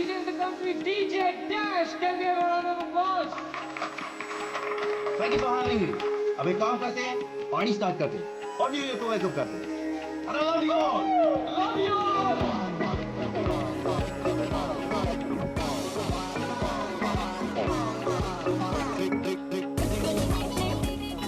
DJ in the country, DJ Dash. Can we have a round of applause? Thank you for having me. अब एक काम करते हैं, party start करते हैं और न्यू ईयर को वेलकम करते हैं। I love you all. Love you all.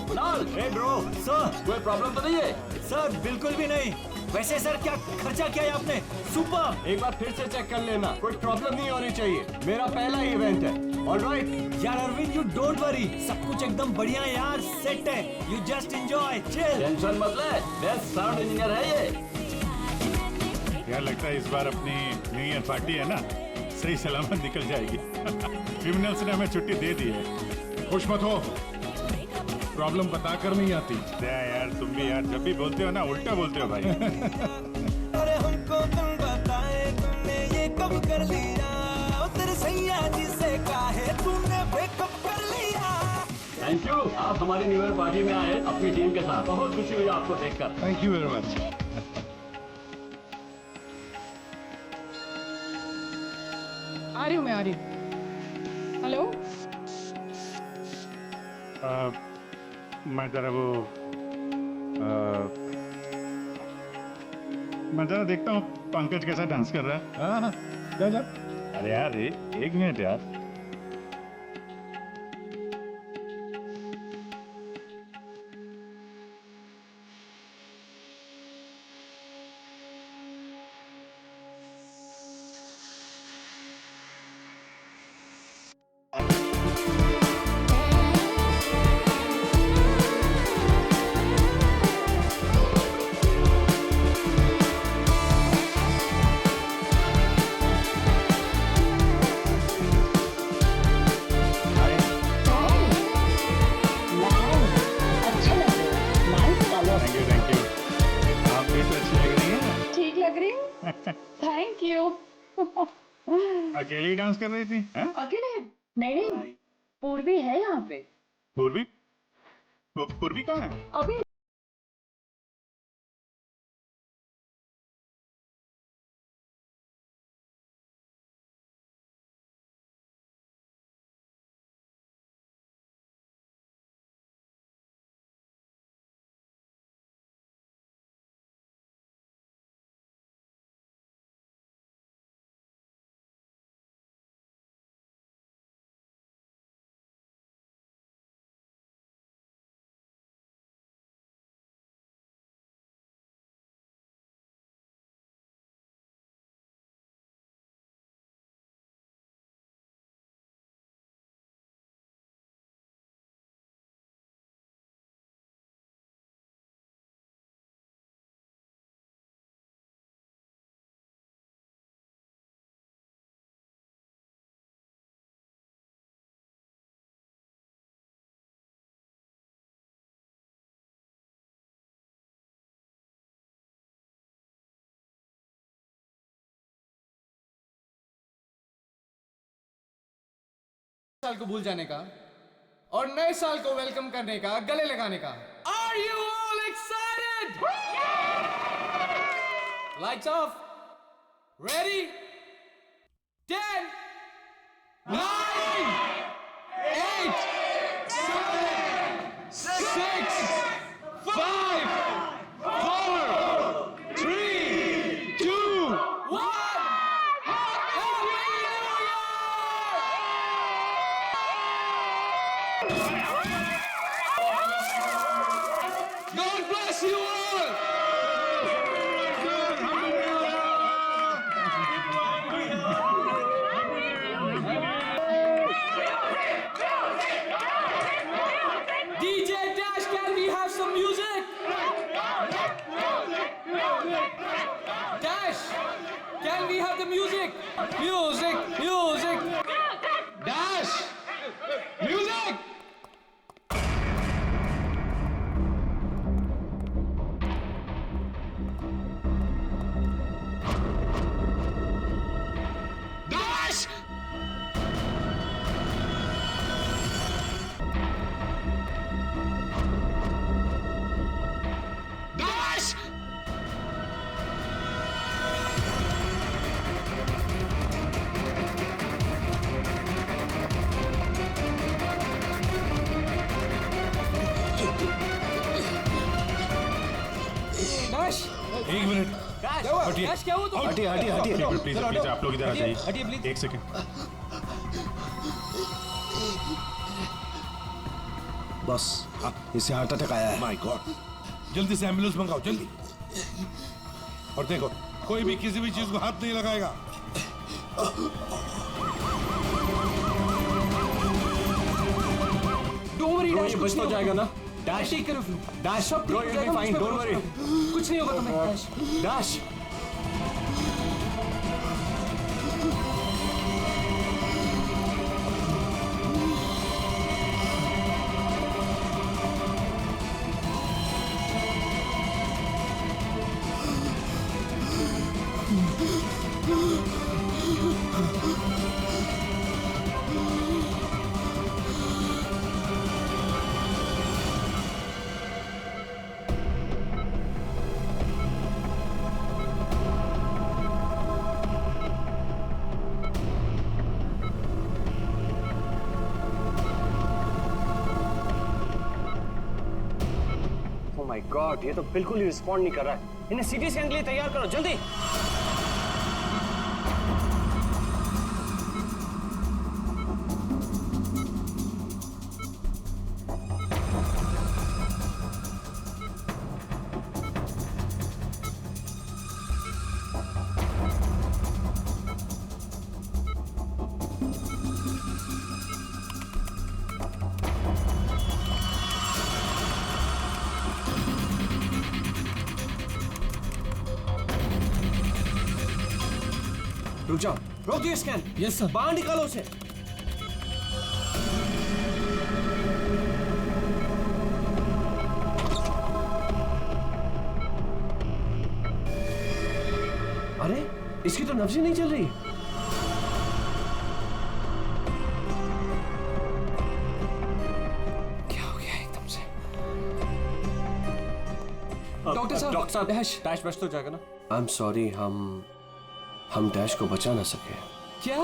Kunal, hey bro, sir. कोई प्रॉब्लम तो नहीं है? सर बिल्कुल भी नहीं। वैसे सर क्या खर्चा किया है आपने? सुपर। एक बार फिर से चेक कर लेना, कोई प्रॉब्लम नहीं होनी चाहिए। मेरा पहला ही इवेंट है। ऑलराइट यार अरविंद, यू डोंट वरी, सब कुछ एकदम बढ़िया है यार, सेट है। You just enjoy, chill. Tension मत ले, बेस्ट साउंड इंजीनियर है ये। यार लगता है इस बार अपनी न्यू ईयर पार्टी है ना, सही सलामत निकल जाएगी। क्रिमिनल्स ने हमें छुट्टी दे दी है। खुश मत हो, प्रॉब्लम बताकर नहीं आती। यार तुम भी यार जब भी बोलते हो ना उल्टा बोलते हो भाई। अरे हमको तुम बताए तुमने ये कब कर लिया, तेरे सैया जी से काहे तूने ब्रेकअप कर लिया। थैंक यू, आप हमारी न्यू ईयर पार्टी में आए अपनी टीम के साथ। बहुत खुशी हुई आपको देखकर। Thank you very much. आ रही हूँ, मैं आ रही हूँ। हेलो। मैं जरा वो मैं जरा देखता हूँ पंकज कैसा डांस कर रहा है। हाँ, जा जा। अरे यार एक मिनट यार। Thank you. आप भी तो अच्छी लग रही हैं। ठीक लग रही हूँ। Thank you. अकेली ही डांस कर रही थी? हैं? अकेले? नहीं, पूर्वी है यहाँ पे। पूर्वी? पूर्वी कहाँ है? अभी साल को भूल जाने का और नए साल को वेलकम करने का, गले लगाने का। Are you all excited? Lights off. Ready? 10, 9, 8, 7, 6, 5, 4, 3, 2, 1. Happy New Year! God bless you all! DJ Dash, can we have some music? Dash, can we have the music? Music, music. Dash, music. Dash! Dash! एक minute हटिए dash क्या हुआ तो हटिए हटिए हटिए please please आप लोग इधर आ जाइए हटिए प्लीज। एक सेकंड। बस इसे हार्ट अटैक आया है। माय गॉड, जल्दी से एम्बुलेंस मंगाओ जल्दी। और देखो कोई भी किसी भी चीज को हाथ नहीं लगाएगा। डोंट वरी, Bro, ये बच तो जाएगा ना? Dash take care of you. Dash सब ठीक Bro, हो you'll be जाएगा, fine, मुझ पे don't भरोसा worry. करो। कुछ नहीं होगा तुम्हें। Dash dash oh my God, ये तो बिल्कुल ही रिस्पॉन्ड नहीं कर रहा है। इन्हें सीटी स्कैन के लिए तैयार करो जल्दी। रुक जाओ। रोक दिए स्कैन। Yes sir. बाहर निकालो उसे। अरे इसकी तो नब्ज ही नहीं चल रही। क्या हो गया एकदम से? डॉक्टर साहब, डॉक्टर साहब, डैश। डैश बच तो जाएगा ना? आई एम सॉरी, हम डैश को बचा ना सके। क्या?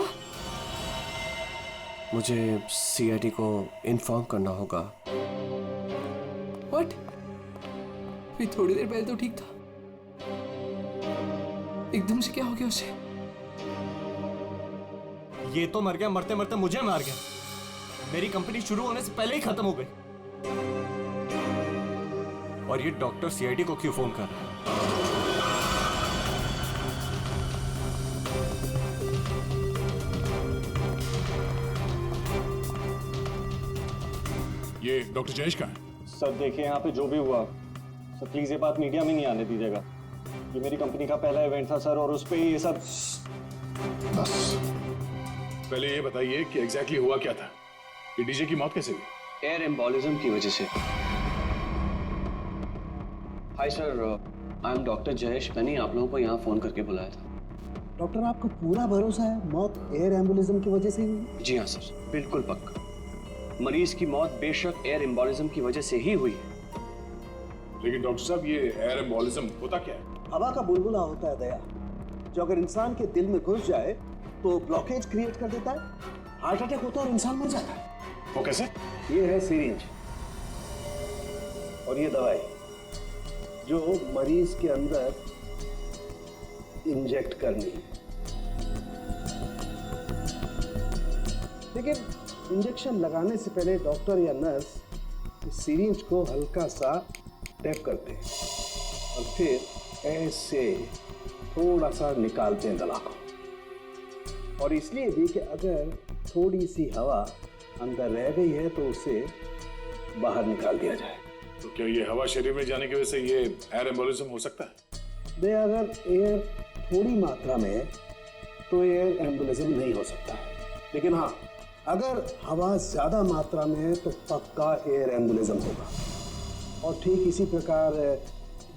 मुझे सीआईडी को इन्फॉर्म करना होगा। व्हाट? अभी थोड़ी देर पहले तो ठीक था, एकदम से क्या हो गया उसे? ये तो मर गया, मरते मरते मुझे मार गया। मेरी कंपनी शुरू होने से पहले ही खत्म हो गई। और ये डॉक्टर सीआईडी को क्यों फोन कर रहा है? ये डॉक्टर जयेश का है? सर देखिए, यहाँ पे जो भी हुआ सर, प्लीज ये बात मीडिया में नहीं आने दीजिएगा। ये मेरी कंपनी का पहला इवेंट था सर, और उस पे ये सब। बस पहले ये बताइए कि एग्जैक्टली हुआ क्या था? ये डीजे की मौत कैसे हुई? एयर एम्बोलिज्म की वजह से। Hi sir, I am doctor Jayesh. मैंने आप लोगों को यहाँ फोन करके बुलाया था। डॉक्टर, आपको पूरा भरोसा है मौत एयर एम्बुलिज्म की वजह से ही हुई? जी हाँ सर, बिल्कुल पक्का। मरीज की मौत बेशक एयर एम्बोलिज्म की वजह से ही हुई है। लेकिन डॉक्टर साहब, ये एयर एम्बोलिज्म होता क्या है? हवा का बुलबुला होता है दया, जो अगर इंसान के दिल में घुस जाए तो ब्लॉकेज क्रिएट कर देता है, हार्ट अटैक होता है और इंसान मर जाता है। वो कैसे? ये है सिरिंज और ये दवाई जो मरीज के अंदर इंजेक्ट करनी है। लेकिन इंजेक्शन लगाने से पहले डॉक्टर या नर्स इस सिरिंज को हल्का सा टैप करते हैं और फिर ऐसे थोड़ा सा निकालते हैं दवा को। और इसलिए भी कि अगर थोड़ी सी हवा अंदर रह गई है तो उसे बाहर निकाल दिया जाए। तो क्या ये हवा शरीर में जाने की वजह से ये एयर एम्बोलिज्म हो सकता है? दे अगर एयर थोड़ी मात्रा में है तो एयर एम्बुलिज्म नहीं हो सकता है, लेकिन हाँ, अगर हवा ज्यादा मात्रा में है तो पक्का एयर एम्बुलिज्म होगा। और ठीक इसी प्रकार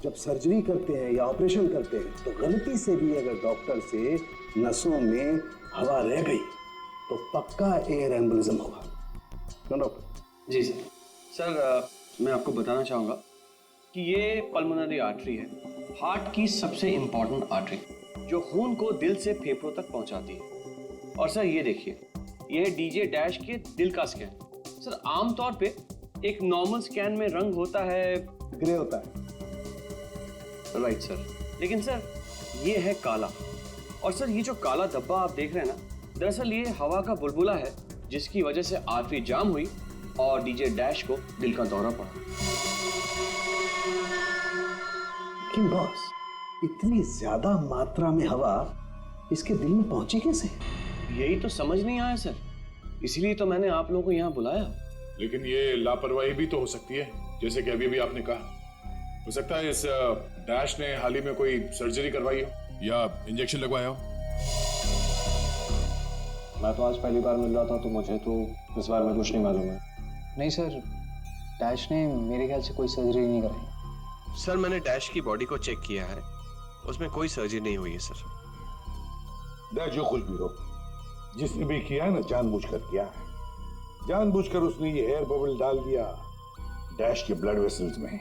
जब सर्जरी करते हैं या ऑपरेशन करते हैं तो गलती से भी अगर डॉक्टर से नसों में हवा रह गई तो पक्का एयर एम्बुलिज्म होगा। क्यों डॉक्टर? जी सर। सर, मैं आपको बताना चाहूँगा कि ये पल्मोनरी आर्टरी है, हार्ट की सबसे इम्पॉर्टेंट आर्टरी जो खून को दिल से फेफड़ों तक पहुँचाती है। और सर ये देखिए, ये है डीजे डैश के दिल का स्कैन। सर आमतौर पे एक नॉर्मल स्कैन में रंग होता है, ग्रे होता है। राइट सर, लेकिन सर ये है काला, और सर ये जो काला धब्बा आप देख रहे हैं ना, दरअसल ये हवा का बुलबुला है जिसकी वजह से आर्टरी जाम हुई और डीजे डैश को दिल का दौरा पड़ा। लेकिन बॉस, इतनी ज्यादा मात्रा में हवा इसके दिल में पहुंची कैसे? यही तो समझ नहीं आया सर, इसलिए तो मैंने आप लोगों को यहाँ बुलाया। लेकिन ये लापरवाही भी तो हो सकती है, जैसे कि अभी आपने कहा। हो सकता है इस डैश ने हाल ही में कोई सर्जरी करवाई हो या इंजेक्शन लगवाया हो। मैं तो आज पहली बार मिल रहा था, तो मुझे तो इस बारे में कुछ नहीं मालूम है। नहीं सर, डैश ने मेरे ख्याल से कोई सर्जरी नहीं कराई। सर मैंने डैश की बॉडी को चेक किया है, उसमें कोई सर्जरी नहीं हुई है सर। डैश जो कुछ भी हो, जिसने भी किया है ना, जानबूझकर किया है। जानबूझकर उसने ये एयर बबल डाल दिया डैश के ब्लड वेसल्स में,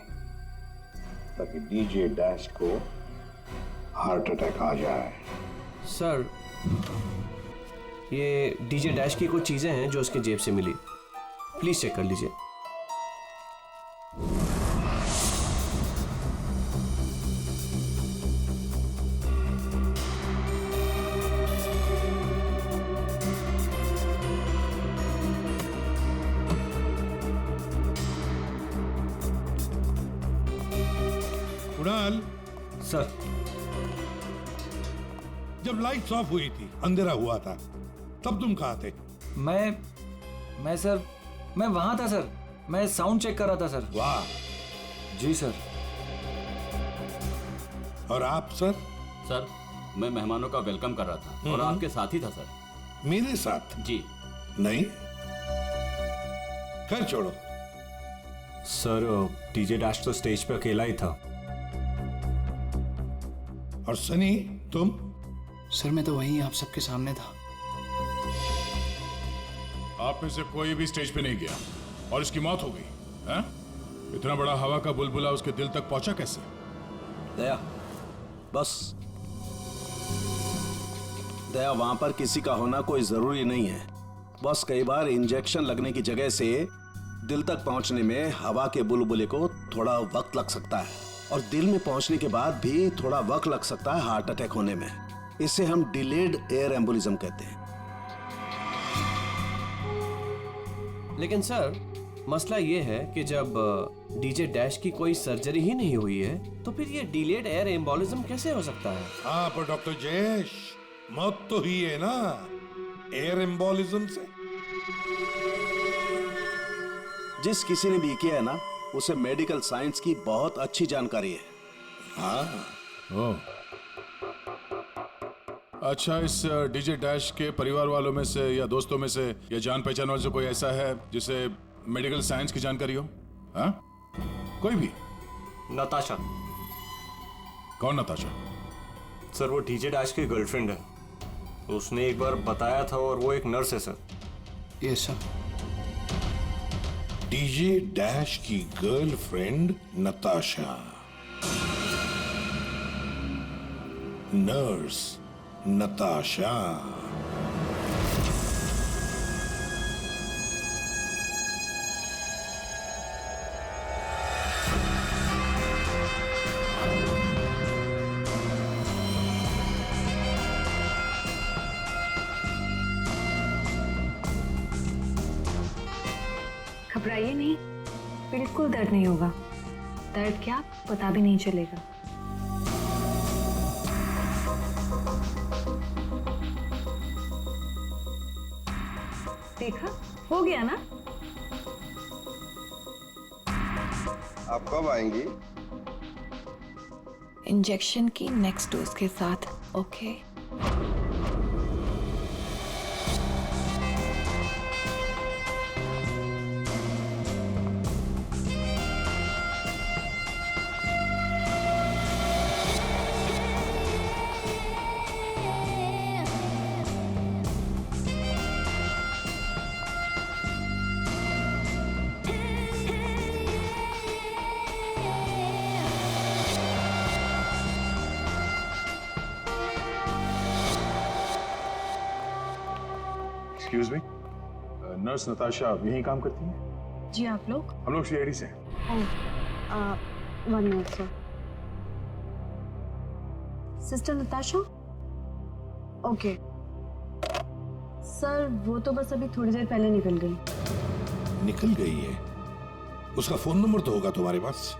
ताकि डीजे डैश को हार्ट अटैक आ जाए। सर ये डीजे डैश की कुछ चीजें हैं जो उसके जेब से मिली, प्लीज चेक कर लीजिए। कुणाल सर, जब लाइट्स ऑफ हुई थी, अंधेरा हुआ था, तब तुम कहाँ थे? मैं सर, मैं वहां था सर। मैं साउंड चेक कर रहा था सर। वाह। जी सर। और आप सर? सर मैं मेहमानों का वेलकम कर रहा था और आपके साथ ही था सर। मेरे साथ? जी नहीं, खैर छोड़ो। सर डीजे डैश तो स्टेज पे अकेला ही था। और सनी तुम? सर मैं तो वहीं आप सबके सामने था। आप में से कोई भी स्टेज पे नहीं गया और इसकी मौत हो गई है? इतना बड़ा हवा का बुलबुला उसके दिल तक पहुंचा कैसे? दया, बस दया, वहां पर किसी का होना कोई जरूरी नहीं है। बस कई बार इंजेक्शन लगने की जगह से दिल तक पहुंचने में हवा के बुलबुले को थोड़ा वक्त लग सकता है, और दिल में पहुंचने के बाद भी थोड़ा वक्त लग सकता है हार्ट अटैक होने में। इसे हम डिलेड एयर एम्बोलिज्म कहते हैं। लेकिन सर मसला ये है कि जब डीजे डैश की कोई सर्जरी ही नहीं हुई है, तो फिर ये डिलेड एयर एम्बोलिज्म कैसे हो सकता है? हाँ, पर डॉक्टर जयेश, मौत तो ही है ना एयर एम्बोलिज्म से। जिस किसी ने भी किया है ना, उसे मेडिकल साइंस की बहुत अच्छी जानकारी है। हाँ। ओह। अच्छा, इस डीजे डैश के परिवार वालों में से या दोस्तों में से या जान पहचान वाले से कोई ऐसा है जिसे मेडिकल साइंस की जानकारी हो? हाँ? कोई भी? नताशा। कौन नताशा? सर वो डीजे डैश की गर्लफ्रेंड है, उसने एक बार बताया था, और वो एक नर्स है sir. Yes sir. DJ dash की गर्लफ्रेंड नताशा, नर्स नताशा। घबराइए नहीं, बिल्कुल दर्द नहीं होगा। दर्द क्या, पता भी नहीं चलेगा। देखा, हो गया ना? आप कब आएंगी? इंजेक्शन की नेक्स्ट डोज के साथ। Okay. Excuse me, nurse Natasha यहीं काम करती है? जी, आप लोग? हम लोग सीआईडी से हैं। One minute sir. Sister Natasha? Okay sir, वो तो बस अभी थोड़ी देर पहले निकल गई। निकल गई है? उसका फोन नंबर तो होगा तुम्हारे पास?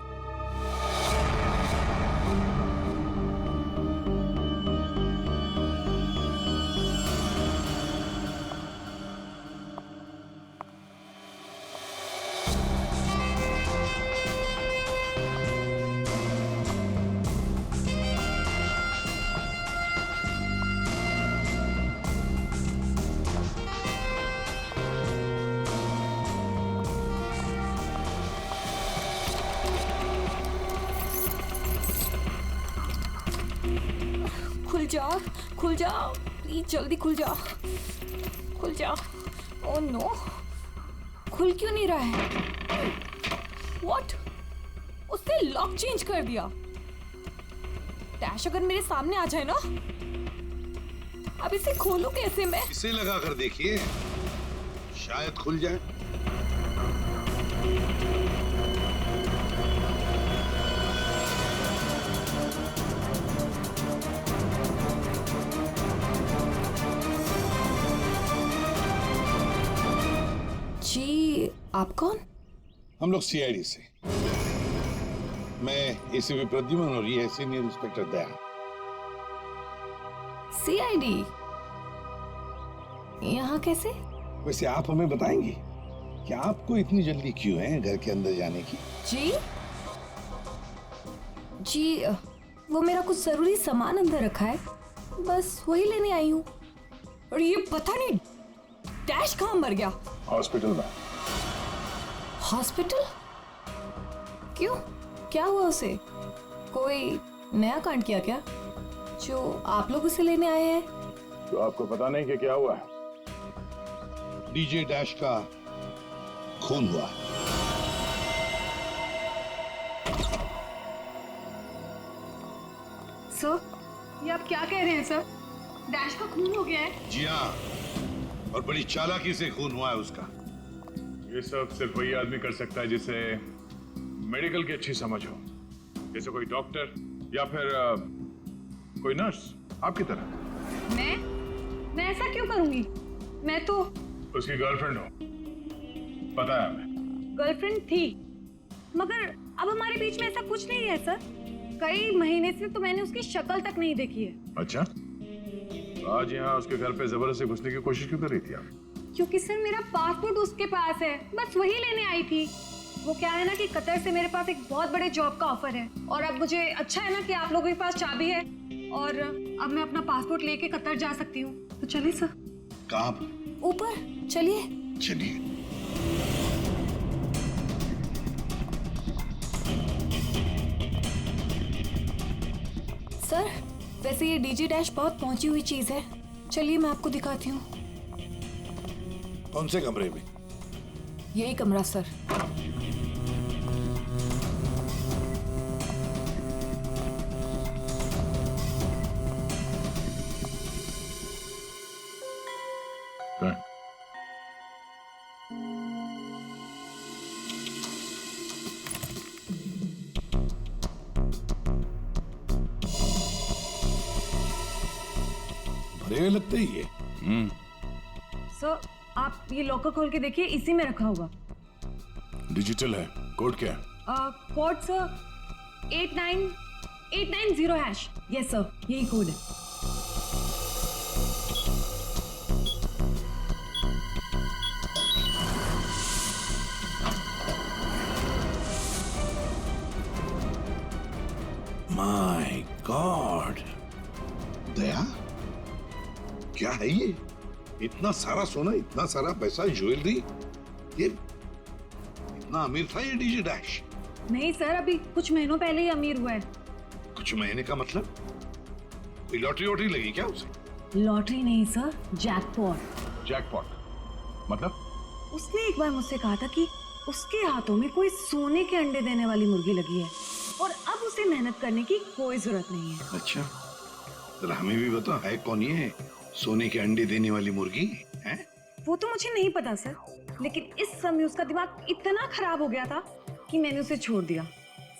खुल जाओ प्लीज, जल्दी खुल जाओ, खुल जाओ। ओह नो, खुल क्यों नहीं रहा है? व्हाट? उसने लॉक चेंज कर दिया। डैश अगर मेरे सामने आ जाए ना, अब इसे खोलूं कैसे मैं? इसे लगा कर देखिए, शायद खुल जाए। जी, आप कौन? हम लोग सीआईडी से। मैं एसीपी प्रद्युमन और ये सीनियर इंस्पेक्टर दया। सीआईडी? यहाँ कैसे? वैसे आप हमें बताएंगी कि आपको इतनी जल्दी क्यों है घर के अंदर जाने की? जी, वो मेरा कुछ जरूरी सामान अंदर रखा है, बस वही लेने आई हूँ। और ये पता नहीं डैश कहाँ मर गया? हॉस्पिटल में। हॉस्पिटल? क्यों, क्या हुआ उसे? कोई नया कांड किया क्या जो आप लोग उसे लेने आए हैं? तो आपको पता नहीं कि क्या हुआ है? डीजे डैश का खून हुआ। सर, ये आप क्या कह रहे हैं सर? डैश का खून हो गया है? जी हाँ, और बड़ी चालाकी से खून हुआ है उसका। ये सब सिर्फ वही आदमी कर सकता है जिसे मेडिकल की अच्छी समझ हो, जैसे कोई डॉक्टर या फिर कोई नर्स आपकी तरह। मैं ऐसा क्यों करूंगी? मैं तो उसकी गर्लफ्रेंड हो, पता है हमें। गर्लफ्रेंड थी, मगर अब हमारे बीच में ऐसा कुछ नहीं है सर। कई महीने से तो मैंने उसकी शक्ल तक नहीं देखी है। अच्छा, आज यहाँ उसके घर पे जबरदस्ती घुसने की कोशिश क्यों कर रही थी आप? क्योंकि सर मेरा पासपोर्ट उसके पास है, बस वही लेने आई थी। वो क्या है ना कि कतर से मेरे पास एक बहुत बड़े जॉब का ऑफर है, और अब मुझे अच्छा है ना कि आप लोगों के पास चाबी है, और अब मैं अपना पासपोर्ट लेके कतर जा सकती हूँ। तो चलिए सर। कहाँ? ऊपर चलिए। चलिए। सर, वैसे ये डीजे डैश बहुत पहुंची हुई चीज है, चलिए मैं आपको दिखाती हूँ। कौन से कमरे में? यही कमरा सर। भरे लगते ही है। सर, आप ये लॉकर खोल के देखिए, इसी में रखा होगा। डिजिटल है। कोड क्या है? Code sir 89890#। यस सर, यही कोड है। माय गॉड, दया, क्या है ये? इतना सारा सोना, इतना सारा पैसा, ज्वेलरी, ये इतना अमीर था ये डीजे डैश? नहीं सर, अभी कुछ महीनों पहले ही अमीर हुआ है। कुछ महीने का मतलब? कोई लॉटरी वॉटरी लगी क्या उसे? लॉटरी नहीं सर, जैकपॉट। जैकपॉट मतलब? उसने एक बार मुझसे कहा था कि उसके हाथों में कोई सोने के अंडे देने वाली मुर्गी लगी है, और अब उसे मेहनत करने की कोई जरूरत नहीं है। अच्छा, जरा हमें भी बताओ, है कौन ये सोने के अंडे देने वाली मुर्गी है? वो तो मुझे नहीं पता सर, लेकिन इस समय उसका दिमाग इतना खराब हो गया था कि मैंने उसे छोड़ दिया।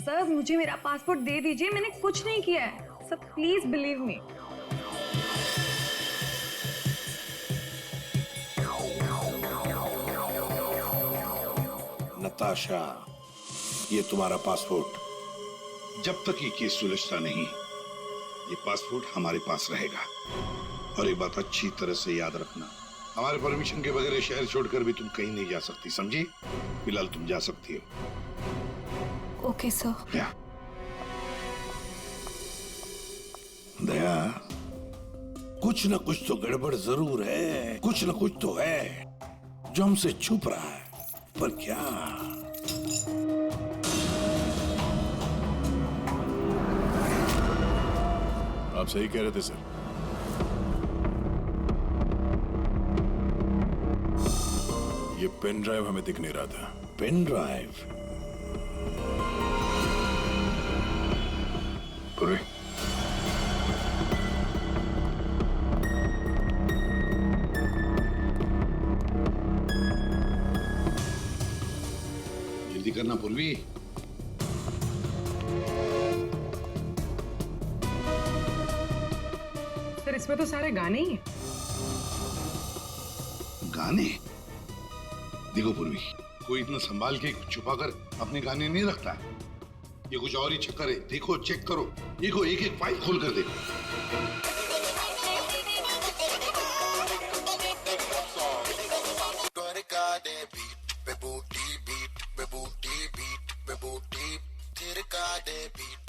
सर, मुझे मेरा पासपोर्ट दे दीजिए, मैंने कुछ नहीं किया है। Sir please believe me. Natasha, ये तुम्हारा पासपोर्ट, जब तक ये केस सुलझता नहीं ये पासपोर्ट हमारे पास रहेगा। और ये बात अच्छी तरह से याद रखना, हमारे परमिशन के बगैर शहर छोड़कर भी तुम कहीं नहीं जा सकती, समझी? फिलहाल तुम जा सकती हो। Okay sir. दया, कुछ न कुछ तो गड़बड़ जरूर है, कुछ न कुछ तो है जो हमसे छुप रहा है, पर क्या? आप सही कह रहे थे सर। ये पेन ड्राइव हमें दिख नहीं रहा था। Pen drive? पूरी जल्दी करना पूर्वी। सर इसमें तो सारे गाने ही हैं। गाने? देखो पूर्वी, कोई इतना संभाल के छुपाकर अपने गाने नहीं रखता है। ये कुछ और ही चक्कर है। देखो, चेक करो, देखो, एक एक फाइल खोल कर देखो।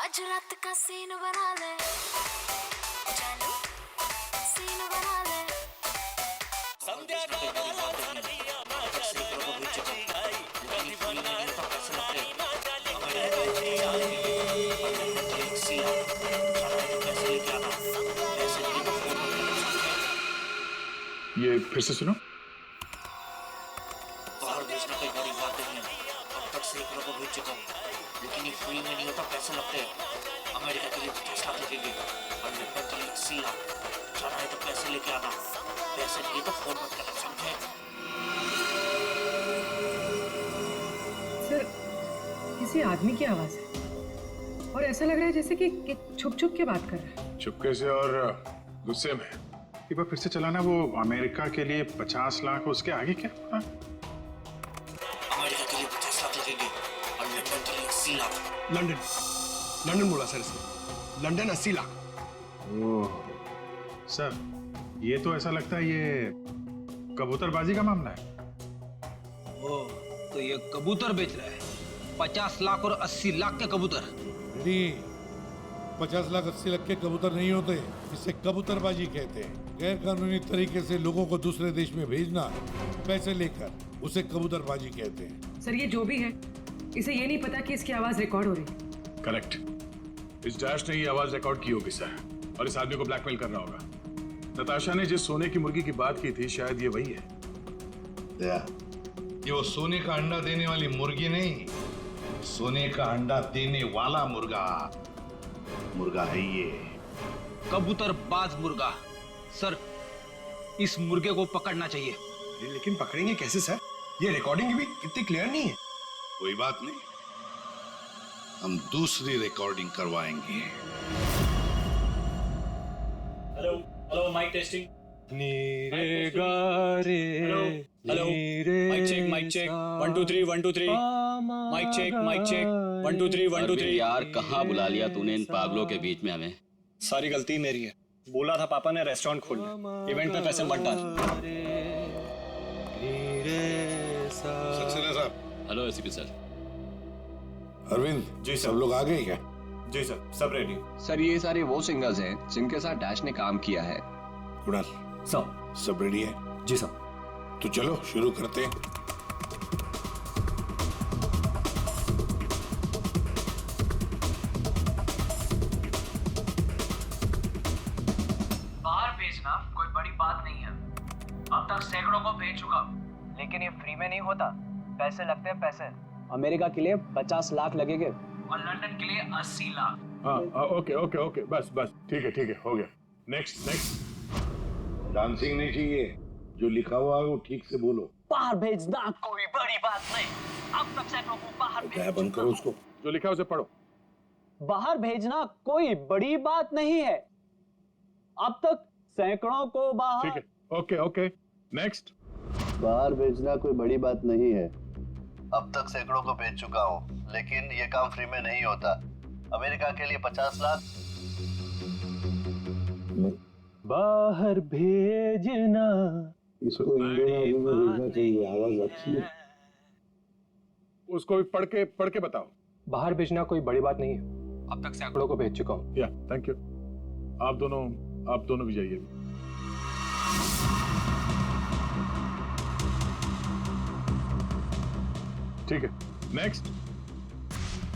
आज रात का सीन बना ले, जानू सीन बना ले। संध्या ये फिर से सुनो। बाहर भेजना कोई बड़ी बात नहीं है, अब तक सैकड़ों को भेज चुका हूँ, लेकिन ये फ्री में नहीं होता, पैसे लगते हैं। अमेरिका के लिए 50 लाख लगेंगे और लंदन के लिए 80 लाख। जाना है तो पैसे लेके आना, पैसे नहीं तो फोन मत करना, समझे? सर किसी आदमी की आवाज है और ऐसा लग रहा है जैसे कि छुप छुप के बात कर रहा है। चुपके से और गुस्से में। एक बार फिर से चलाना। वो अमेरिका के लिए 50 लाख, उसके आगे क्या? अमेरिका के लिए 50 लाख लगेंगे और लंदन के लिए 80 लाख। लंदन बोला सर इसने, लंदन 80 लाख। ओह सर, ये तो ऐसा लगता है ये कबूतरबाजी का मामला है। ओह, तो ये कबूतर बेच रहा है, 50 लाख और 80 लाख के कबूतर। 50 लाख 80 लाख के कबूतर नहीं होते, इसे कबूतरबाजी कहते हैं। गैर कानूनी तरीके से लोगों को दूसरे देश में भेजना पैसे लेकर, उसे कबूतरबाजी कहते हैं। सर ये जो भी है, इसे ये नहीं पता कि इसकी आवाज रिकॉर्ड हो रही है। करेक्ट। इस डैश ने ये आवाज रिकॉर्ड की होगी सर, और इस आदमी को ब्लैकमेल कर रहा होगा। नताशा ने जिस सोने की मुर्गी की बात की थी, शायद ये वही है। दया, ये वो सोने का अंडा देने वाली मुर्गी नहीं, सोने का अंडा देने वाला मुर्गा है ये। कबूतरबाज मुर्गा। सर, इस मुर्गे को पकड़ना चाहिए। लेकिन पकड़ेंगे कैसे सर? ये रिकॉर्डिंग भी इतनी क्लियर नहीं है। कोई बात नहीं, हम दूसरी रिकॉर्डिंग करवाएंगे। Hello hello, mic testing. नीरे गारे, hello, mic check, mic check, 1 2 3 1 2 3, mic check, mic check, 1 2 3 1 2 3। यार कहाँ बुला लिया तूने इन पागलों के बीच में हमें? सारी गलती मेरी है। बोला था पापा ने रेस्टोरेंट खोलना, इवेंट पे पैसे मत डाल। सक्सेना साहब। Hello ACP sir. Arvind ji sir. सब लोग आ गए क्या? जी सर, सब रेडी। सर ये सारे वो सिंगर्स हैं जिनके साथ डैश ने काम किया है। कुणाल सब रेडी है? जी सर। तो चलो शुरू करते हैं। बाहर भेजना कोई बड़ी बात नहीं है, अब तक सैकड़ों को भेज चुका, लेकिन ये फ्री में नहीं होता, पैसे लगते हैं पैसे। अमेरिका के लिए 50 लाख लगेंगे और लंदन के लिए 80 लाख। हाँ ओके ओके ओके, बस बस ठीक है हो गया। Next next. डांसिंग नहीं चाहिए, जो लिखा हुआ है वो ठीक से बोलो। बाहर भेजना कोई बड़ी बात नहीं, अब तक सैकड़ों को बाहर भेज। बंद करो उसको। जो लिखा है उसे पढ़ो। बाहर भेजना कोई बड़ी बात नहीं है। अब तक सैकड़ों को बाहर। ठीक है, ओके ओके, नेक्स्ट। बाहर भेजना कोई बड़ी बात नहीं है। अब तक सैकड़ों को भेज चुका हूँ, लेकिन ये काम फ्री में नहीं होता। अमेरिका के लिए 50 लाख। बाहर भेजना। इसको इंडियन आर्मी में भेजना चाहिए, आवाज अच्छी है। उसको भी पढ़ के बताओ। बाहर भेजना कोई बड़ी बात नहीं है। अब तक सैकड़ों को भेज चुका हूँ। या थैंक यू। आप दोनों भी जाइए। ठीक है, नेक्स्ट।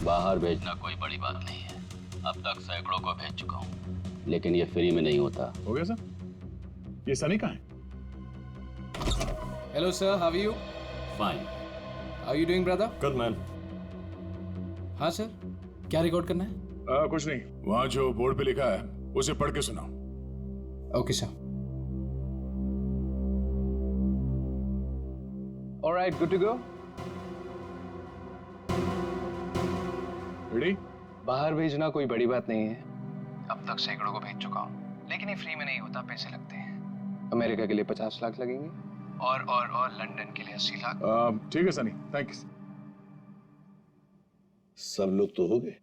बाहर भेजना कोई बड़ी बात नहीं है। अब तक सैकड़ों को भेज चुका हूँ, लेकिन ये फ्री में नहीं होता। हो गया सर? ये सनी कहाँ है? Hello sir, how are you? Fine. How you doing brother? Good man. हाँ सर, क्या रिकॉर्ड करना है? कुछ नहीं, वहां जो बोर्ड पे लिखा है उसे पढ़ के सुनाओ। Okay sir. Alright, good to go. Ready? बाहर भेजना कोई बड़ी बात नहीं है। अब तक सैकड़ों को भेज चुका हूँ, लेकिन ये फ्री में नहीं होता, पैसे लगते हैं। अमेरिका के लिए 50 लाख लगेंगे और लंदन के लिए 80 लाख। ठीक है सनी, थैंक यू। सब लोग तो हो गए,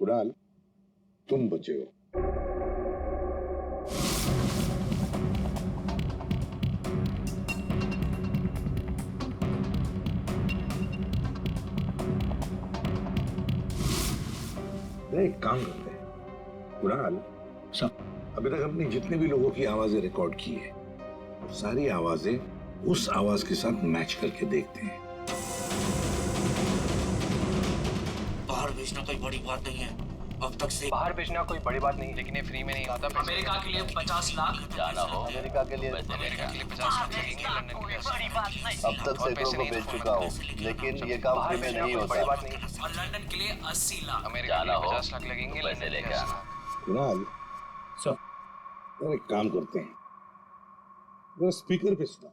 कुणाल तुम बचे हो। एक काम करते हैं कुणाल, सब अभी तक अपनी जितने भी लोगों की आवाजें रिकॉर्ड की है, सारी आवाजें उस आवाज के साथ मैच करके देखते हैं। बाहर भेजना कोई बड़ी बात नहीं है। अब तक से बाहर भेजना कोई बड़ी बात नहीं, लेकिन ये फ्री में नहीं आता। अमेरिका के लिए 50 लाख जाना हो अमेरिका के लिए 50 लाख लगेंगे, लंदन के लिए 80 लाख। अब तक सैकड़ों को भेज चुका हूँ, लेकिन ये काम फ्री में नहीं होता। बड़ी बात नहीं। और लंदन के लिए 80 लाख। अमेरिका के लिए 50 लाख लगेंगे, पैसे लेके आना। कुणाल सब एक काम करते हैं, जरा स्पीकर पे सुना।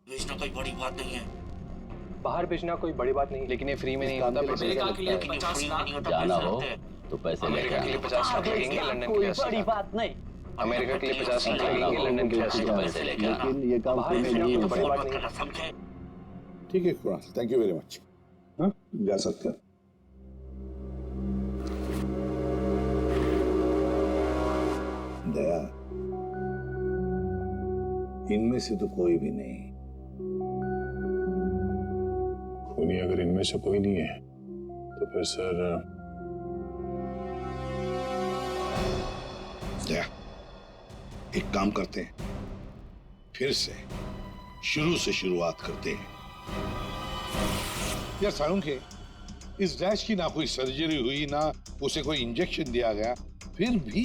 भेजना कोई बड़ी बात नहीं है। बाहर भेजना कोई बड़ी बात नहीं, लेकिन ये फ्री में नहीं होता। अमेरिका के लिए 50 लाख। जाना हो तो पैसे लेके अमेरिका के लिए आना। 50 लाख लगेंगे, लंदन के लिए 80 लाख। बात नहीं। अमेरिका के लिए 50 लाख लगेंगे, लंदन के लिए 80 लाख। पैसे लेके आना। लेकिन ये काम बाहर फ्री में भेजना नहीं कोई होता। बड़ी बात नहीं। समझे? ठीक है Kunal, thank you very much. हाँ, जा सकते हैं। दया, इनमें से तो कोई भी नहीं। नहीं, अगर इनमें से कोई नहीं है तो फिर सर दया, एक काम करते हैं, फिर से शुरू से शुरुआत करते हैं। या सारुंखे, इस डैश की ना कोई सर्जरी हुई, ना उसे कोई इंजेक्शन दिया गया, फिर भी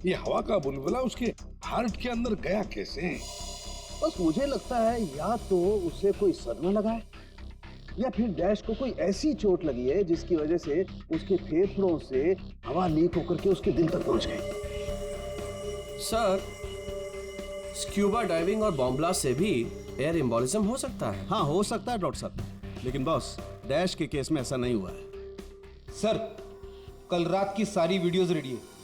ये हवा का बुलबुला उसके हार्ट के अंदर गया कैसे? बस मुझे लगता है या तो उसे कोई सदमा लगा है, या फिर डैश को कोई ऐसी चोट लगी है जिसकी वजह से उसके फेफड़ों से हवा लीक होकर के उसके दिल तक पहुंच गई। सर, स्क्यूबा डाइविंग और बॉम्ब ब्लास्ट से भी एयर एम्बोलिज्म हो सकता है। हाँ, हो सकता है डॉक्टर साहब, लेकिन बॉस डैश के केस में ऐसा नहीं हुआ है। सर, कल रात की सारी वीडियोस रेडी है।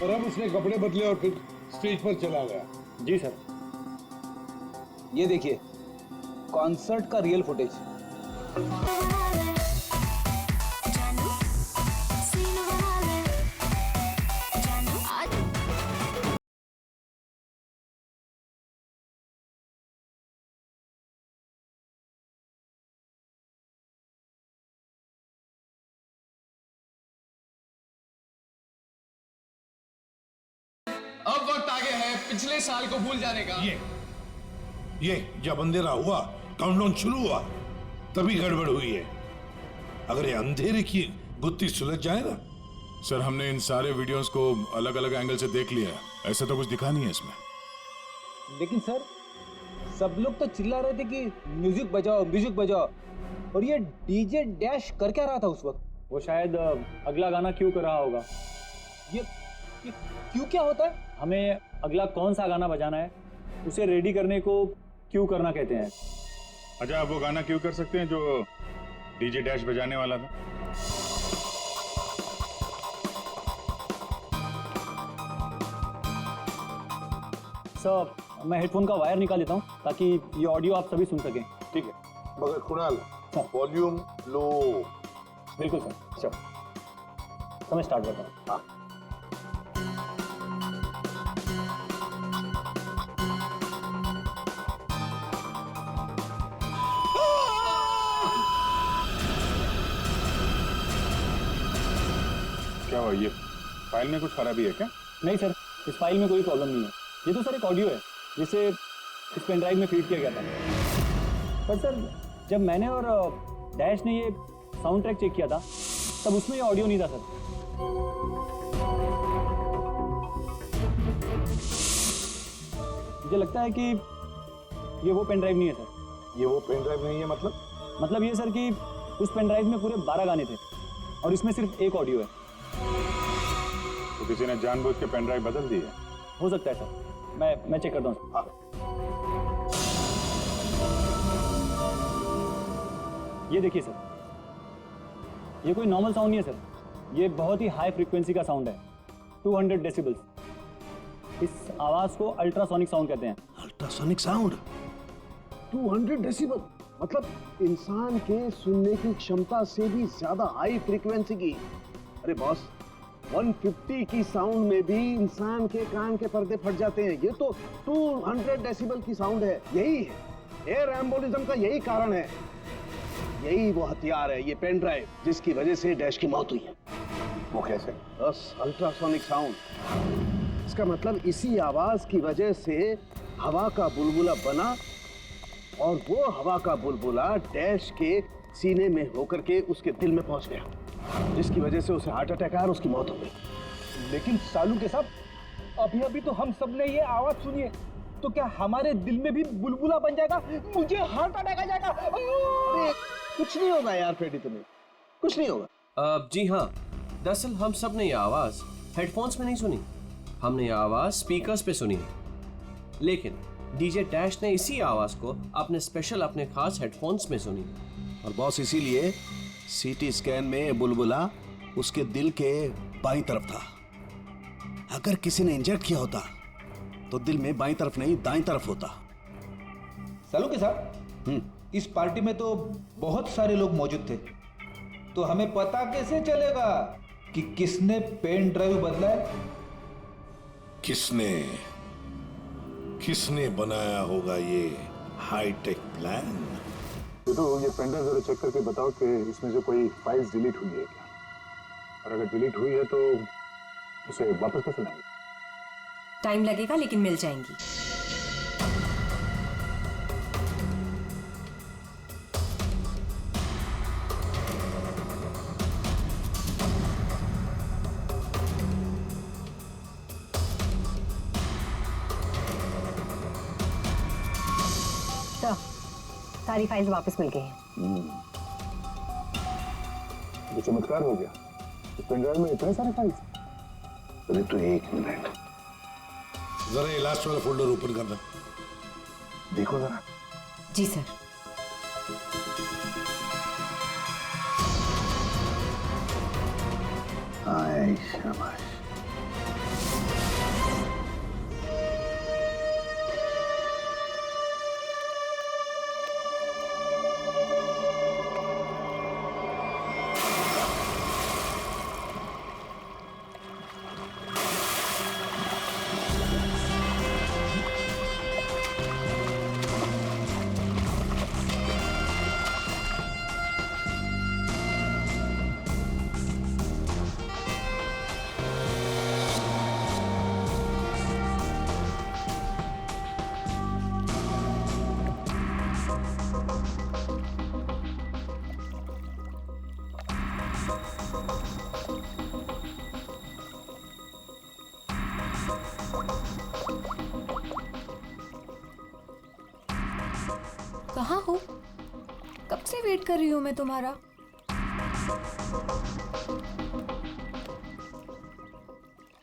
और अब उसने कपड़े बदले और फिर स्टेज पर चला गया। जी सर, ये देखिए कॉन्सर्ट का रियल फुटेज। अब वक्त आ गया है पिछले साल को भूल जाने का। ये जब अंधेरा हुआ काउंटडाउन शुरू हुआ तभी गड़बड़ हुई है। अगर ये अंधेरे की गुत्थी सुलझ जाए ना। सर हमने इन सारे वीडियोस को अलग अलग एंगल से देख लिया, ऐसा तो कुछ दिखा नहीं है इसमें। लेकिन सर सब लोग तो चिल्ला रहे थे कि म्यूजिक बजाओ, और ये डीजे डैश कर क्या रहा था उस वक्त? वो शायद अगला गाना क्यों कर रहा होगा। ये क्यों क्या होता है? हमें अगला कौन सा गाना बजाना है उसे रेडी करने को क्यों करना कहते हैं। अच्छा आप वो गाना क्यों कर सकते हैं जो डीजे डैश बजाने वाला था? सर मैं हेडफोन का वायर निकाल लेता हूँ ताकि ये ऑडियो आप सभी सुन सकें। ठीक है, मगर कुणाल वॉल्यूम लो। बिल्कुल सर, चलो तो मैं स्टार्ट करता हूँ। हाँ क्या हुआ, ये फाइल में कुछ खराबी है क्या? नहीं सर, इस फाइल में कोई प्रॉब्लम नहीं है। ये तो सर एक ऑडियो है जिसे इस पेन ड्राइव में फीड किया गया था। पर सर जब मैंने और डैश ने ये साउंड ट्रैक चेक किया था तब उसमें ये ऑडियो नहीं था सर। मुझे लगता है कि ये वो पेन ड्राइव नहीं है सर। ये वो पेन ड्राइव नहीं है मतलब ये सर कि उस पेन ड्राइव में पूरे 12 गाने थे और इसमें सिर्फ एक ऑडियो है। तो किसी ने जानबूझ के पेन ड्राइव बदल दी है? हो सकता है सर, मैं चेक करता हूँ। ये देखिए सर, ये कोई नॉर्मल साउंड नहीं है सर, ये बहुत ही हाई फ्रीक्वेंसी का साउंड है, 200 डेसिबल्स। इस आवाज को अल्ट्रासोनिक साउंड कहते हैं। अल्ट्रासोनिक साउंड 200 डेसिबल मतलब इंसान के सुनने की क्षमता से भी ज्यादा हाई फ्रीक्वेंसी की। अरे बॉस 150 की साउंड में भी इंसान के कान के पर्दे फट जाते हैं, ये तो 200 डेसिबल की साउंड है। यही है एयर एम्बोलिज्म का, यही कारण है, यही वो हथियार है, ये पेन ड्राइव जिसकी वजह से डैश की मौत हुई है। वो कैसे? बस अल्ट्रासोनिक साउंड, इसका मतलब इसी आवाज की वजह से हवा का बुलबुला बना और वो हवा का बुलबुला डैश के सीने में होकर के उसके दिल में पहुंच गया, जिसकी वजह से उसे हार्ट अटैक आया और उसकी मौत हो गई। लेकिन सालू के साहब, अभी तो हम सब ने ये आवाज सुनी है, तो क्या हमारे दिल में भी बुलबुला बन जाएगा? मुझे हार्ट अटैक आ जाएगा। अरे कुछ नहीं होगा यार फ्रेडी, तुम्हें कुछ नहीं होगा। जी हाँ, दरअसल हम सब ने ये आवाज हेडफोन्स में नहीं सुनी, हमने ये आवाज स्पीकर्स पे सुनी है। लेकिन डीजे डैश ने इसी आवाज को अपने खास हेडफोन्स में सुनी। और बॉस इसीलिए सीटी स्कैन में बुलबुला उसके दिल के बाईं तरफ था। अगर किसी ने इंजेक्ट किया होता तो दिल में बाईं तरफ नहीं दाईं तरफ होता। सालू के साहब, इस पार्टी में तो बहुत सारे लोग मौजूद थे, तो हमें पता कैसे चलेगा कि किसने पेन ड्राइव बदला है? किसने बनाया होगा ये हाईटेक प्लान? तो ये पेन ड्राइव जरा चेक करके बताओ कि इसमें से कोई फाइल्स डिलीट हुई है क्या, और अगर डिलीट हुई है तो उसे वापस कैसे लाएंगे? टाइम लगेगा लेकिन मिल जाएंगी। सारी फाइल्स वापस मिल गई हैं। तो चमत्कार हो गया, इस पेन ड्राइव में इतने सारे फाइल्स। अरे तो एक मिनट, जरा ये लास्ट वाला फोल्डर ओपन करना। देखो जरा। जी सर। आए शाबाश। कहाँ हो? कब से वेट कर रही हूँ मैं तुम्हारा।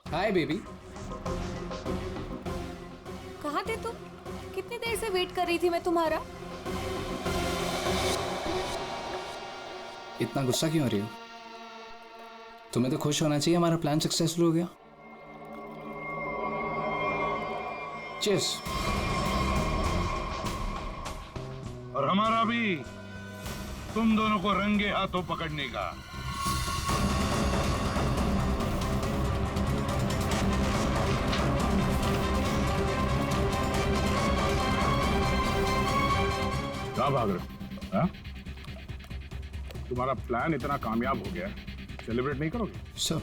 Hi baby. कहाँ थे तुम? कितनी देर से वेट कर रही थी मैं तुम्हारा। इतना गुस्सा क्यों हो रही हो? तुम्हें तो खुश होना चाहिए, हमारा प्लान सक्सेसफुल हो गया। चीयर्स। और हमारा भी तुम दोनों को रंगे हाथों पकड़ने का। क्या भाग रहे हो? हाँ? तुम्हारा प्लान इतना कामयाब हो गया, सेलिब्रेट नहीं करोगे? सर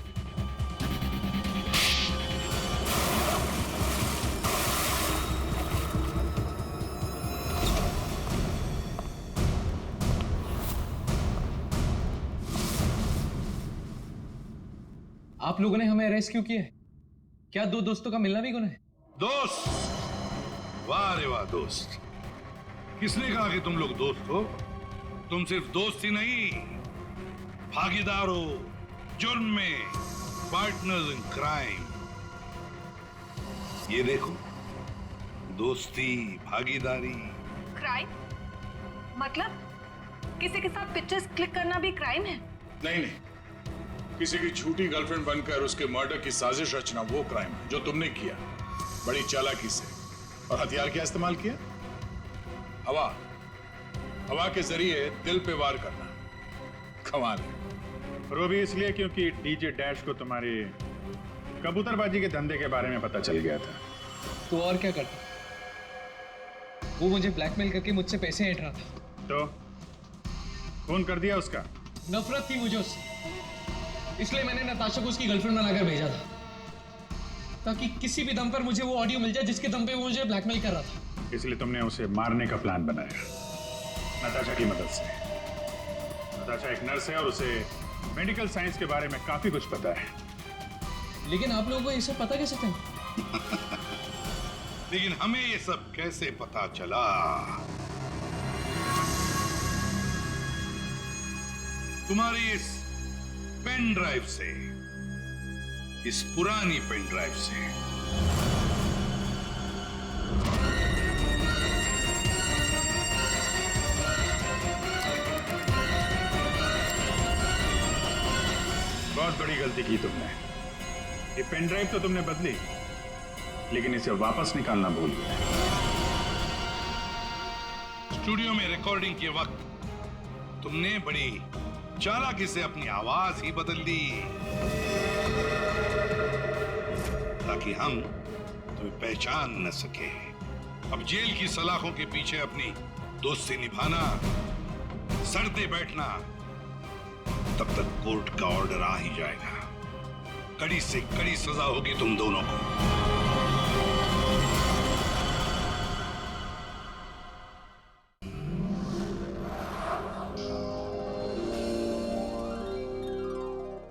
आप लोगों ने हमें अरेस्ट क्यों किया है? क्या दो दोस्तों का मिलना भी गुनाह है? दोस्त? वाह रे वाह दोस्त। किसने कहा कि तुम लोग दोस्त हो? तुम सिर्फ दोस्त ही नहीं, भागीदार हो जुर्म में, पार्टनर्स इन क्राइम। ये देखो, दोस्ती, भागीदारी। क्राइम? मतलब किसी के साथ पिक्चर्स क्लिक करना भी क्राइम है? नहीं नहीं, किसी की झूठी गर्लफ्रेंड बनकर उसके मर्डर की साजिश रचना वो क्राइम है जो तुमने किया, बड़ी चालाकी से। और हथियार क्या इस्तेमाल किया? हवा। हवा के जरिए दिल पे वार करना। कमाल है। और वो भी इसलिए क्योंकि डीजे डैश को तुम्हारी कबूतरबाजी के धंधे के बारे में पता चल गया था। तो और क्या करता? वो मुझे ब्लैकमेल करके मुझसे पैसे ऐंठ रहा था। तो फोन कर दिया उसका? नफरत थी मुझे उससे, इसलिए मैंने नताशा को उसकी गर्लफ्रेंड बनाकर भेजा था, ताकि किसी भी दम पर मुझे वो ऑडियो मिल जाए जिसके दम पे वो मुझे ब्लैकमेल कर रहा था। इसलिए तुमने उसे मारने का प्लान बनाया नताशा की मदद से। नताशा एक नर्स है और उसे मेडिकल साइंस के बारे में काफी कुछ पता है। लेकिन आप लोगों को ये सब पता कैसे था? लेकिन हमें ये सब कैसे पता चला? तुम्हारी इस पेन ड्राइव से, इस पुरानी पेन ड्राइव से। बहुत बड़ी गलती की तुमने। ये पेन ड्राइव तो तुमने बदली, लेकिन इसे वापस निकालना भूल गए। स्टूडियो में रिकॉर्डिंग के वक्त तुमने बड़ी चालाकी से अपनी आवाज ही बदल दी, ताकि हम तुम्हें पहचान न सके। अब जेल की सलाखों के पीछे अपनी दोस्ती निभाना, सड़ते बैठना, तब तक कोर्ट का ऑर्डर आ ही जाएगा। कड़ी से कड़ी सजा होगी तुम दोनों को।